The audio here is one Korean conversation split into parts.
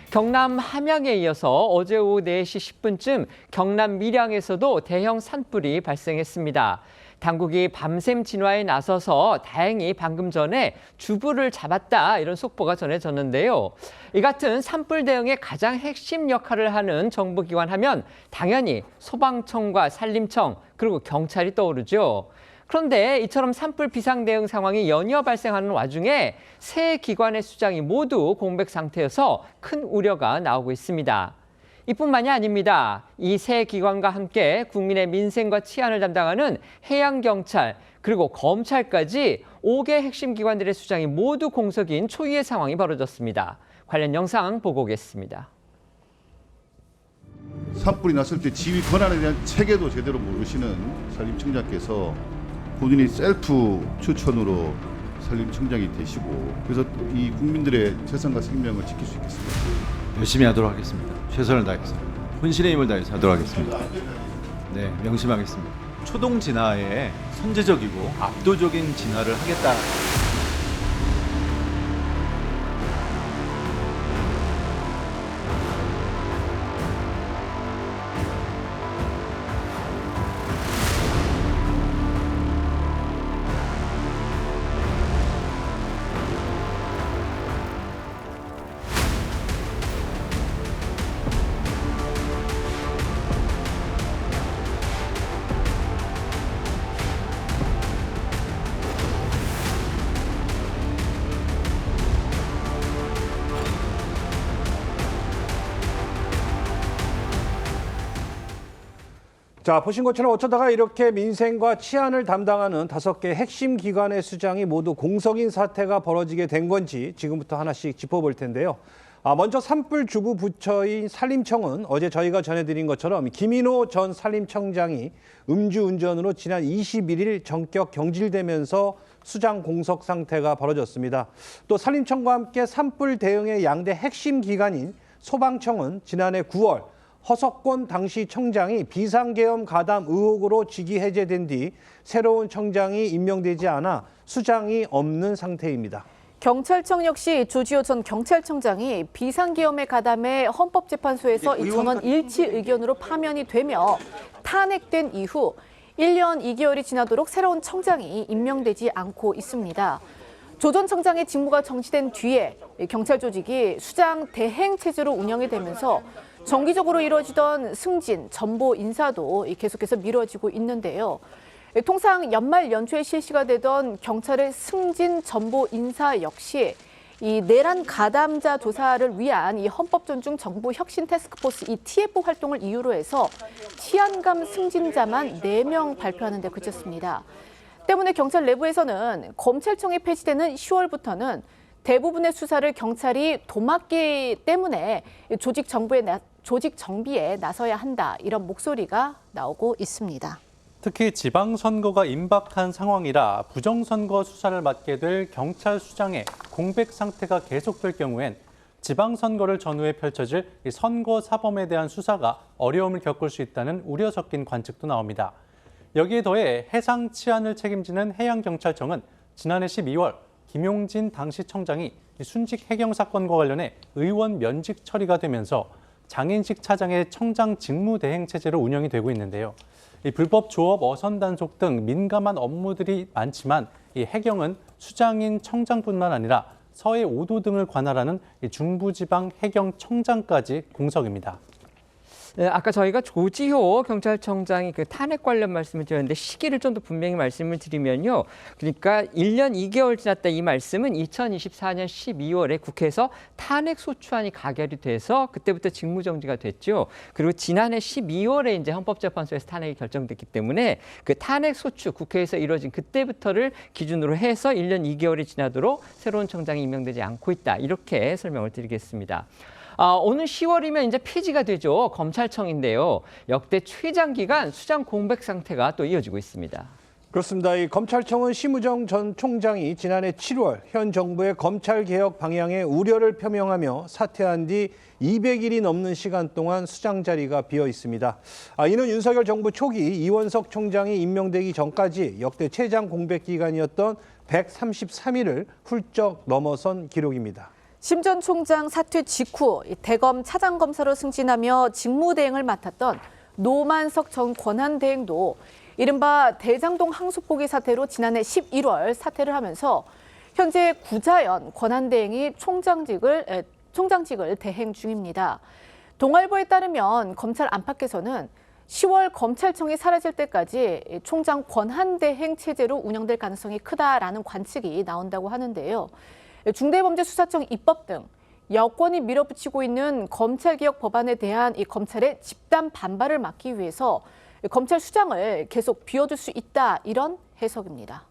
경남 함양에 이어서 어제 오후 4시 10분쯤 경남 밀양에서도 대형 산불이 발생했습니다. 당국이 밤샘 진화에 나서서 다행히 방금 전에 주부를 잡았다 이런 속보가 전해졌는데요. 이 같은 산불 대응의 가장 핵심 역할을 하는 정부기관 하면 당연히 소방청과 산림청 그리고 경찰이 떠오르죠. 그런데 이처럼 산불 비상 대응 상황이 연이어 발생하는 와중에 세 기관의 수장이 모두 공백 상태여서 큰 우려가 나오고 있습니다. 이뿐만이 아닙니다. 이 세 기관과 함께 국민의 민생과 치안을 담당하는 해양경찰 그리고 검찰까지 5개 핵심 기관들의 수장이 모두 공석인 초유의 상황이 벌어졌습니다. 관련 영상 보고 오겠습니다. 산불이 났을 때 지휘 권한에 대한 체계도 제대로 모르시는 산림청장께서 본인이 셀프 추천으로 산림청장이 되시고 그래서 이 국민들의 재산과 생명을 지킬 수 있겠습니다. 열심히 하도록 하겠습니다. 최선을 다해서 혼신의 힘을 다해서 하도록 하겠습니다. 네, 명심하겠습니다. 초동 진화에 선제적이고 압도적인 진화를 하겠다. 자, 보신 것처럼 어쩌다가 이렇게 민생과 치안을 담당하는 5개 핵심 기관의 수장이 모두 공석인 사태가 벌어지게 된 건지 지금부터 하나씩 짚어볼 텐데요. 먼저 산불 주부 부처인 산림청은 어제 저희가 전해드린 것처럼 김인호 전 산림청장이 음주운전으로 지난 21일 전격 경질되면서 수장 공석 상태가 벌어졌습니다. 또 산림청과 함께 산불 대응의 양대 핵심 기관인 소방청은 지난해 9월 허석권 당시 청장이 비상계엄 가담 의혹으로 직위 해제된 뒤 새로운 청장이 임명되지 않아 수장이 없는 상태입니다. 경찰청 역시 조지호 전 경찰청장이 비상계엄의 가담에 헌법재판소에서 이 전원 일치 의견으로 파면이 되며 탄핵된 이후 1년 2개월이 지나도록 새로운 청장이 임명되지 않고 있습니다. 조 전 청장의 직무가 정지된 뒤에 경찰 조직이 수장 대행 체제로 운영이 되면서 정기적으로 이루어지던 승진, 전보 인사도 계속해서 미뤄지고 있는데요. 통상 연말 연초에 실시가 되던 경찰의 승진, 전보 인사 역시 이 내란 가담자 조사를 위한 이 헌법 존중 정부 혁신 태스크포스 이 TF 활동을 이유로 해서 치안감 승진자만 4명 발표하는 데 그쳤습니다. 때문에 경찰 내부에서는 검찰청이 폐지되는 10월부터는 대부분의 수사를 경찰이 도맡기 때문에 조직 정비에 나서야 한다 이런 목소리가 나오고 있습니다. 특히 지방선거가 임박한 상황이라 부정선거 수사를 맡게 될 경찰 수장의 공백 상태가 계속될 경우엔 지방선거를 전후에 펼쳐질 선거 사범에 대한 수사가 어려움을 겪을 수 있다는 우려 섞인 관측도 나옵니다. 여기에 더해 해상 치안을 책임지는 해양경찰청은 지난해 12월 김용진 당시 청장이 순직 해경 사건과 관련해 의원 면직 처리가 되면서 장인식 차장의 청장 직무대행 체제로 운영이 되고 있는데요. 이 불법 조업, 어선 단속 등 민감한 업무들이 많지만 이 해경은 수장인 청장뿐만 아니라 서해 5도 등을 관할하는 중부지방 해경청장까지 공석입니다. 네, 아까 저희가 조지호 경찰청장이 그 탄핵 관련 말씀을 드렸는데 시기를 좀 더 분명히 말씀을 드리면요. 그러니까 1년 2개월 지났다 이 말씀은 2024년 12월에 국회에서 탄핵 소추안이 가결이 돼서 그때부터 직무정지가 됐죠. 그리고 지난해 12월에 이제 헌법재판소에서 탄핵이 결정됐기 때문에 그 탄핵 소추 국회에서 이루어진 그때부터를 기준으로 해서 1년 2개월이 지나도록 새로운 청장이 임명되지 않고 있다. 이렇게 설명을 드리겠습니다. 오늘 10월이면 이제 폐지가 되죠. 검찰청인데요. 역대 최장기간 수장 공백 상태가 또 이어지고 있습니다. 그렇습니다. 이 검찰청은 심우정 전 총장이 지난해 7월 현 정부의 검찰개혁 방향에 우려를 표명하며 사퇴한 뒤 200일이 넘는 시간 동안 수장 자리가 비어 있습니다. 이는 윤석열 정부 초기 이원석 총장이 임명되기 전까지 역대 최장 공백 기간이었던 133일을 훌쩍 넘어선 기록입니다. 심 전 총장 사퇴 직후 대검 차장검사로 승진하며 직무대행을 맡았던 노만석 전 권한대행도 이른바 대장동 항소포기 사태로 지난해 11월 사퇴를 하면서 현재 구자연 권한대행이 총장직을 대행 중입니다. 동아일보에 따르면 검찰 안팎에서는 10월 검찰청이 사라질 때까지 총장 권한대행 체제로 운영될 가능성이 크다라는 관측이 나온다고 하는데요. 중대범죄수사청 입법 등 여권이 밀어붙이고 있는 검찰개혁 법안에 대한 이 검찰의 집단 반발을 막기 위해서 검찰 수장을 계속 비워둘 수 있다, 이런 해석입니다.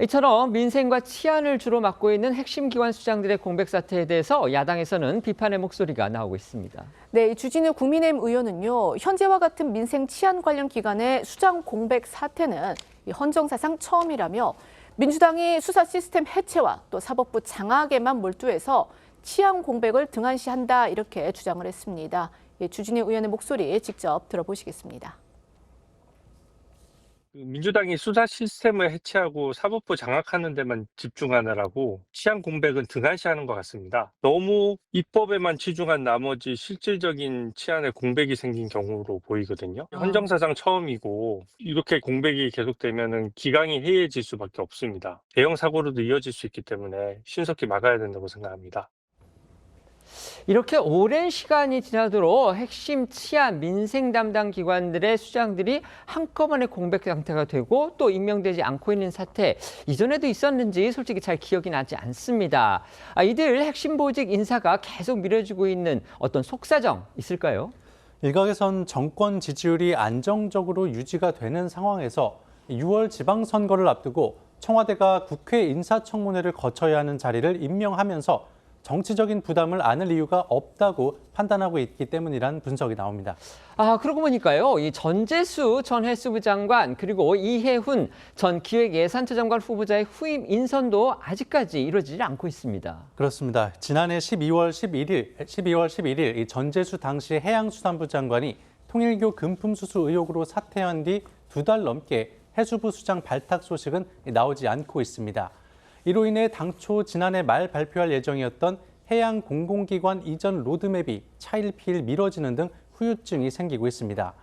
이처럼 민생과 치안을 주로 맡고 있는 핵심 기관 수장들의 공백 사태에 대해서 야당에서는 비판의 목소리가 나오고 있습니다. 네, 주진우 국민의힘 의원은요, 현재와 같은 민생 치안 관련 기관의 수장 공백 사태는 헌정사상 처음이라며 민주당이 수사 시스템 해체와 또 사법부 장악에만 몰두해서 치안 공백을 등한시한다, 이렇게 주장을 했습니다. 주진우 의원의 목소리 직접 들어보시겠습니다. 민주당이 수사 시스템을 해체하고 사법부 장악하는 데만 집중하느라고 치안 공백은 등한시하는 것 같습니다. 너무 입법에만 치중한 나머지 실질적인 치안에 공백이 생긴 경우로 보이거든요. 헌정사상 처음이고 이렇게 공백이 계속되면 기강이 해이해질 수밖에 없습니다. 대형 사고로도 이어질 수 있기 때문에 신속히 막아야 된다고 생각합니다. 이렇게 오랜 시간이 지나도록 핵심 치안, 민생 담당 기관들의 수장들이 한꺼번에 공백 상태가 되고 또 임명되지 않고 있는 사태, 이전에도 있었는지 솔직히 잘 기억이 나지 않습니다. 이들 핵심 보직 인사가 계속 미뤄지고 있는 어떤 속사정 있을까요? 일각에선 정권 지지율이 안정적으로 유지가 되는 상황에서 6월 지방선거를 앞두고 청와대가 국회 인사청문회를 거쳐야 하는 자리를 임명하면서 정치적인 부담을 안을 이유가 없다고 판단하고 있기 때문이란 분석이 나옵니다. 그러고 보니까요, 이 전재수 전 헬스부 장관 그리고 이해훈 전 기획예산처 장관 후보자의 후임 인선도 아직까지 이루어지지 않고 있습니다. 그렇습니다. 지난해 12월 11일 이 전재수 당시 해양수산부 장관이 통일교 금품 수수 의혹으로 사퇴한 뒤 2달 넘게 해수부 수장 발탁 소식은 나오지 않고 있습니다. 이로 인해 당초 지난해 말 발표할 예정이었던 해양 공공기관 이전 로드맵이 차일피일 미뤄지는 등 후유증이 생기고 있습니다.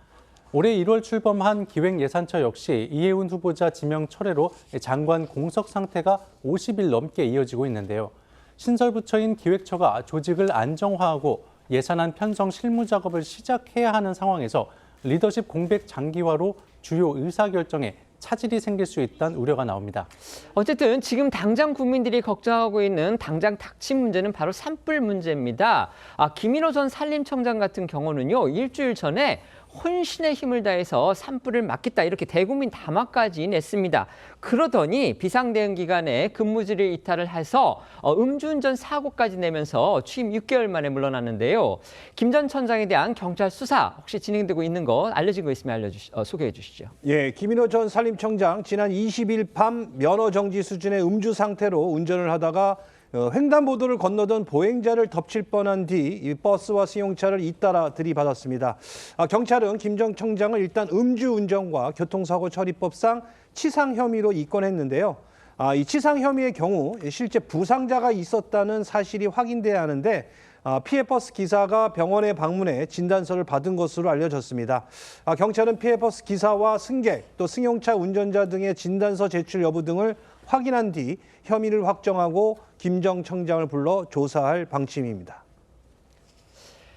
올해 1월 출범한 기획예산처 역시 이해훈 후보자 지명 철회로 장관 공석 상태가 50일 넘게 이어지고 있는데요. 신설부처인 기획처가 조직을 안정화하고 예산안 편성 실무 작업을 시작해야 하는 상황에서 리더십 공백 장기화로 주요 의사결정에 차질이 생길 수 있다는 우려가 나옵니다. 어쨌든 지금 당장 국민들이 걱정하고 있는 당장 닥친 문제는 바로 산불 문제입니다. 김인호 전 산림청장 같은 경우는요, 일주일 전에 혼신의 힘을 다해서 산불을 막겠다 이렇게 대국민 담화까지 냈습니다. 그러더니 비상대응기관에 근무지를 이탈을 해서 음주운전 사고까지 내면서 취임 6개월 만에 물러났는데요. 김 전 청장에 대한 경찰 수사 혹시 진행되고 있는 거 알려진 거 있으면 소개해 주시죠. 예, 김인호 전 산림청장 지난 20일 밤 면허 정지 수준의 음주 상태로 운전을 하다가 횡단보도를 건너던 보행자를 덮칠 뻔한 뒤 버스와 승용차를 잇따라 들이받았습니다. 경찰은 김 전 청장을 일단 음주운전과 교통사고 처리법상 치상 혐의로 입건했는데요. 이 치상 혐의의 경우 실제 부상자가 있었다는 사실이 확인돼야 하는데 피해 버스 기사가 병원에 방문해 진단서를 받은 것으로 알려졌습니다. 경찰은 피해 버스 기사와 승객 또 승용차 운전자 등의 진단서 제출 여부 등을 확인한 뒤 혐의를 확정하고 김 전 청장을 불러 조사할 방침입니다.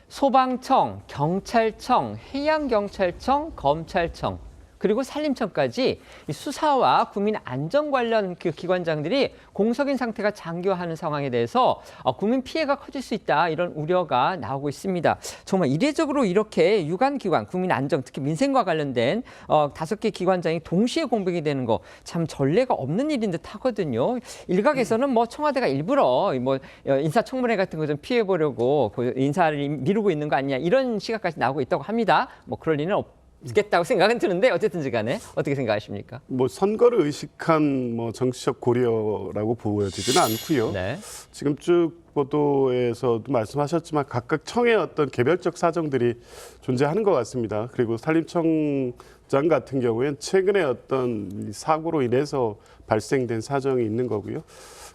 소방청, 경찰청, 해양경찰청, 검찰청, 그리고 산림청까지 수사와 국민 안전 관련 기관장들이 공석인 상태가 장기화하는 상황에 대해서 국민 피해가 커질 수 있다 이런 우려가 나오고 있습니다. 정말 이례적으로 이렇게 유관기관, 국민 안전, 특히 민생과 관련된 5개 기관장이 동시에 공백이 되는 거 참 전례가 없는 일인 듯 하거든요. 일각에서는 뭐 청와대가 일부러 뭐 인사청문회 같은 거 좀 피해 보려고 인사를 미루고 있는 거 아니냐 이런 시각까지 나오고 있다고 합니다. 뭐 그럴 리는 없겠다고 생각은 드는데 어쨌든지 간에 어떻게 생각하십니까? 뭐 선거를 의식한 뭐 정치적 고려라고 보여지지는 않고요. 네. 지금 쭉 보도에서도 말씀하셨지만 각각 청의 어떤 개별적 사정들이 존재하는 것 같습니다. 그리고 산림청장 같은 경우에는 최근에 어떤 사고로 인해서 발생된 사정이 있는 거고요.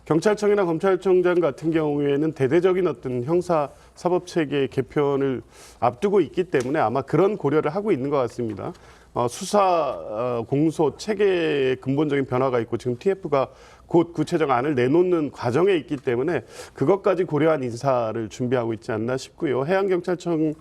경찰청이나 검찰청장 같은 경우에는 대대적인 어떤 형사 사법 체계 개편을 앞두고 있기 때문에 아마 그런 고려를 하고 있는 것 같습니다. 수사 공소 체계의 근본적인 변화가 있고 지금 TF가 곧 구체적 안을 내놓는 과정에 있기 때문에 그것까지 고려한 인사를 준비하고 있지 않나 싶고요. 해양경찰청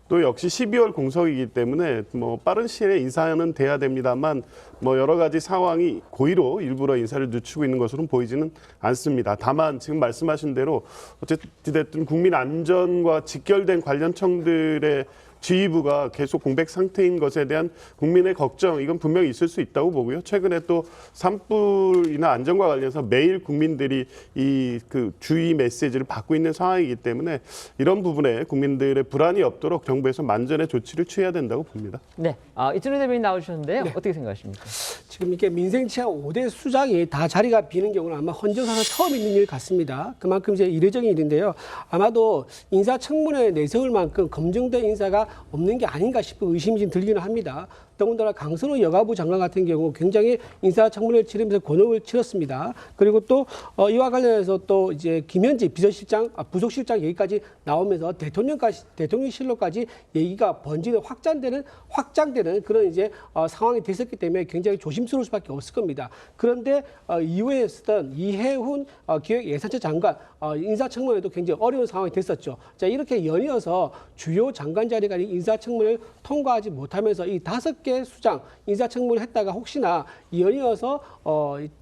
또 역시 12월 공석이기 때문에 뭐 빠른 시일에 인사는 돼야 됩니다만 뭐 여러 가지 상황이 고의로 일부러 인사를 늦추고 있는 것으로는 보이지는 않습니다. 다만 지금 말씀하신 대로 어쨌든 국민 안전과 직결된 관련 청들의 지휘부가 계속 공백 상태인 것에 대한 국민의 걱정, 이건 분명히 있을 수 있다고 보고요. 최근에 또 산불이나 안전과 관련해서 매일 국민들이 이 그 주의 메시지를 받고 있는 상황이기 때문에 이런 부분에 국민들의 불안이 없도록 정부에서 만전의 조치를 취해야 된다고 봅니다. 네, 이준호 대변인 나오셨는데요. 네. 어떻게 생각하십니까? 지금 이렇게 민생치안 5대 수장이 다 자리가 비는 경우는 아마 헌정사상 처음 있는 일 같습니다. 그만큼 이제 이례적인 일인데요. 아마도 인사청문회 내세울 만큼 검증된 인사가 없는 게 아닌가 싶은 의심이 좀 들기는 합니다. 더군다나 강선호 여가부 장관 같은 경우 굉장히 인사청문회를 치르면서 곤혹을 치렀습니다. 그리고 또 이와 관련해서 또 이제 김현지 비서실장, 부속실장 얘기까지 나오면서 대통령실로까지 얘기가 번지는 확장되는 그런 이제 상황이 됐었기 때문에 굉장히 조심스러울 수밖에 없을 겁니다. 그런데 이후에 있었던 이해훈 기획예산처 장관 인사청문회도 굉장히 어려운 상황이 됐었죠. 자, 이렇게 연이어서 주요 장관 자리가 인사청문회를 통과하지 못하면서 이 5개 수장 인사청문회를 했다가 혹시나 연이어서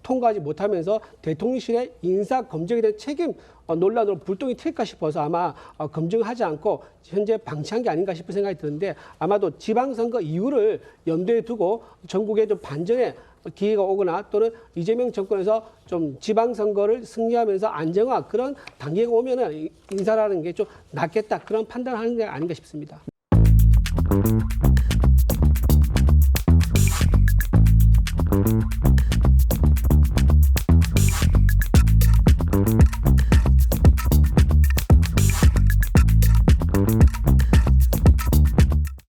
통과하지 못하면서 대통령실의 인사검증에 대한 책임 논란으로 불똥이 튈까 싶어서 아마 검증하지 않고 현재 방치한 게 아닌가 싶은 생각이 드는데 아마도 지방선거 이후를 염두에 두고 전국에 좀 반전의 기회가 오거나 또는 이재명 정권에서 좀 지방선거를 승리하면서 안정화 그런 단계가 오면은 인사라는 게 좀 낫겠다 그런 판단을 하는 게 아닌가 싶습니다.